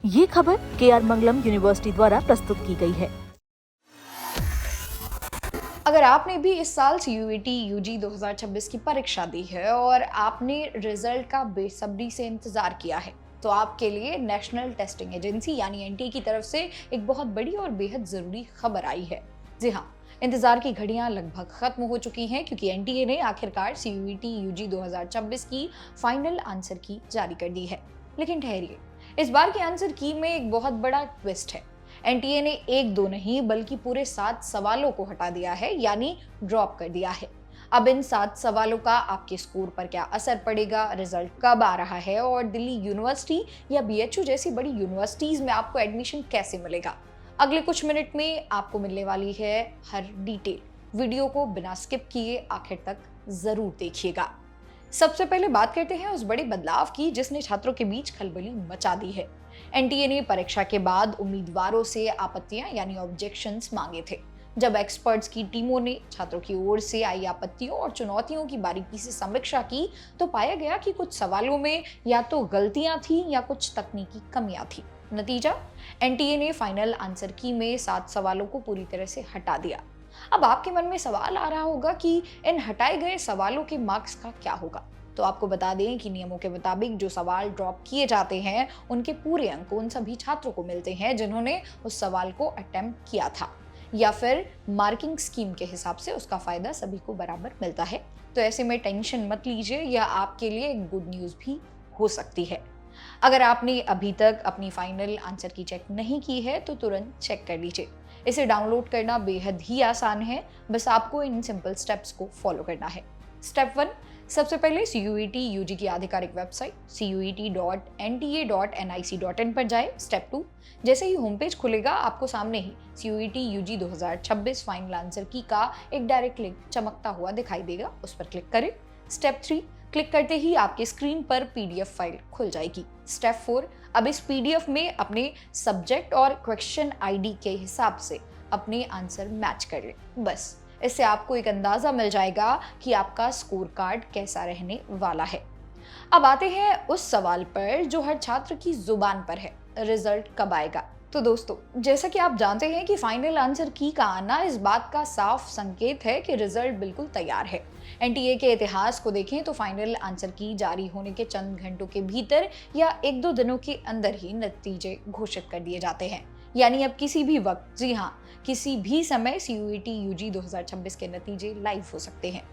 ये खबर KR मंगलम university द्वारा प्रस्तुत की गई है। अगर आपने भी इस साल CUET UG 2026 की परीक्षा दी है और आपने रिजल्ट का बेसब्री से इंतजार किया है, तो आपके लिए नेशनल टेस्टिंग एजेंसी यानी NTA की तरफ से एक बहुत बड़ी और बेहद जरूरी खबर आई है। जी हाँ, इंतजार की घड़ियां लगभग खत्म हो चुकी हैं क्योंकि NTA ने आखिरकार CUET UG 2026 की फाइनल आंसर की जारी कर दी है। लेकिन ठहरिए, इस बार की आंसर की में एक बहुत बड़ा ट्विस्ट है। NTA ने एक दो नहीं बल्कि पूरे 7 सवालों को हटा दिया है, यानी ड्रॉप कर दिया है। अब इन 7 सवालों का आपके स्कोर पर क्या असर पड़ेगा, रिजल्ट कब आ रहा है और दिल्ली यूनिवर्सिटी या BHU जैसी बड़ी यूनिवर्सिटीज में आपको एडमिशन कैसे मिलेगा, अगले कुछ मिनट में आपको मिलने वाली है हर डिटेल। वीडियो को बिना स्किप किए आखिर तक जरूर देखिएगा। सबसे पहले बात करते हैं उस बड़े बदलाव की जिसने छात्रों के बीच खलबली मचा दी है। NTA ने परीक्षा के बाद उम्मीदवारों से आपत्तियां यानी ऑब्जेक्शंस मांगे थे। जब एक्सपर्ट्स की टीमों ने छात्रों की ओर से आई आपत्तियों और चुनौतियों की बारीकी से समीक्षा की, तो पाया गया कि कुछ सवालों में या तो गलतियां थी या कुछ तकनीकी कमियां थी। नतीजा, NTA ने फाइनल आंसर की में 7 सवालों को पूरी तरह से हटा दिया। अब आपके मन में सवाल आ रहा होगा कि इन हटाए गए सवालों के मार्क्स का क्या होगा। तो आपको बता दें कि नियमों के मुताबिक जो सवाल ड्रॉप किए जाते हैं उनके पूरे अंक उन सभी छात्रों को मिलते हैं जिन्होंने उस सवाल को अटेम्प्ट किया था, या फिर मार्किंग स्कीम के हिसाब से उसका फायदा सभी को बराबर मिलता है। तो ऐसे में टेंशन मत लीजिए, यह आपके लिए एक गुड न्यूज़ भी हो सकती है। अगर आपने अभी तक अपनी फाइनल आंसर की चेक नहीं की है तो तुरंत चेक कर लीजिए। इसे डाउनलोड करना बेहद ही आसान है, बस आपको इन सिंपल स्टेप्स को फॉलो करना है। स्टेप 1, सबसे पहले CUET UG की आधिकारिक वेबसाइट cuet.nta.nic.in पर जाए। स्टेप 2, जैसे ही होम पेज खुलेगा आपको सामने ही CUET UG 2026 फाइनल आंसर की का एक डायरेक्ट लिंक चमकता हुआ दिखाई देगा, उस पर क्लिक करें। स्टेप 3, क्लिक करते ही आपके स्क्रीन पर PDF फाइल खुल जाएगी। स्टेप 4, अब इस PDF में अपने सब्जेक्ट और क्वेश्चन ID के हिसाब से अपने आंसर मैच कर लें। बस इससे आपको एक अंदाजा मिल जाएगा कि आपका स्कोर कार्ड कैसा रहने वाला है। अब आते हैं उस सवाल पर जो हर छात्र की जुबान पर है, रिजल्ट कब आएगा। तो दोस्तों, जैसा कि आप जानते हैं कि फाइनल आंसर की का आना इस बात का साफ संकेत है कि रिजल्ट बिल्कुल तैयार है। NTA के इतिहास को देखें तो फाइनल आंसर की जारी होने के चंद घंटों के भीतर या एक दो दिनों के अंदर ही नतीजे घोषित कर दिए जाते हैं। यानी अब किसी भी वक्त, जी हाँ, किसी भी समय CUET UG 2026 के नतीजे लाइव हो सकते हैं।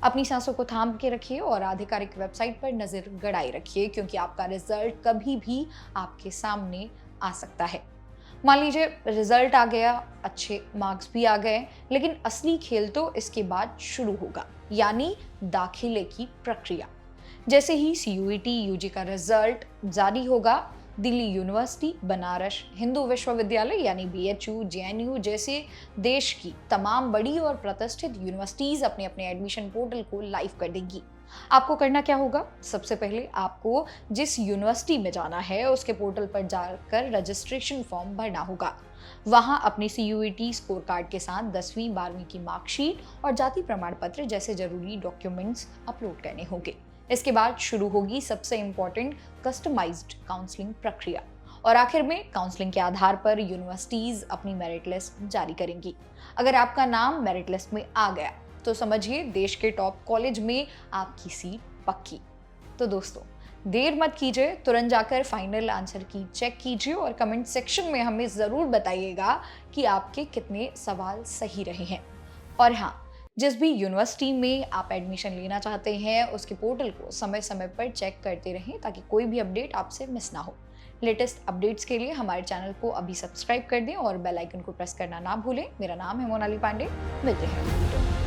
अपनी सांसों को थाम के रखिए और आधिकारिक वेबसाइट पर नजर गड़ाए रखिए, क्योंकि आपका रिजल्ट कभी भी आपके सामने आ सकता है। मान लीजिए रिजल्ट आ गया, अच्छे मार्क्स भी आ गए, लेकिन असली खेल तो इसके बाद शुरू होगा, यानी दाखिले की प्रक्रिया। जैसे ही CUET UG का रिजल्ट जारी होगा, दिल्ली यूनिवर्सिटी, बनारस हिंदू विश्वविद्यालय यानी BHU, JNU जैसे देश की तमाम बड़ी और प्रतिष्ठित यूनिवर्सिटीज अपने अपने एडमिशन पोर्टल को लाइव कर देंगी। आपको करना क्या होगा? सबसे पहले आपको जिस यूनिवर्सिटी में जाना है उसके पोर्टल पर जाकर रजिस्ट्रेशन फॉर्म भरना होगा। वहां अपने CUET स्कोर कार्ड के साथ 10वीं 12वीं की मार्कशीट और जाति प्रमाण पत्र जैसे जरूरी डॉक्यूमेंट्स अपलोड करने होंगे। इसके बाद शुरू होगी सबसे इम्पोर्टेंट कस्टमाइज्ड काउंसलिंग प्रक्रिया, और आखिर में काउंसलिंग के आधार पर यूनिवर्सिटीज अपनी मेरिट लिस्ट जारी करेंगी। अगर आपका नाम मेरिट लिस्ट में आ गया तो समझिए देश के टॉप कॉलेज में आपकी सीट पक्की। तो दोस्तों, देर मत कीजिए, तुरंत जाकर फाइनल आंसर की चेक कीजिए और कमेंट सेक्शन में हमें ज़रूर बताइएगा कि आपके कितने सवाल सही रहे हैं। और हाँ, जिस भी यूनिवर्सिटी में आप एडमिशन लेना चाहते हैं उसके पोर्टल को समय समय पर चेक करते रहें ताकि कोई भी अपडेट आपसे मिस ना हो। लेटेस्ट अपडेट्स के लिए हमारे चैनल को अभी सब्सक्राइब कर दें और बेल आइकन को प्रेस करना ना भूलें। मेरा नाम है मोनाली पांडे, मिलते हैं।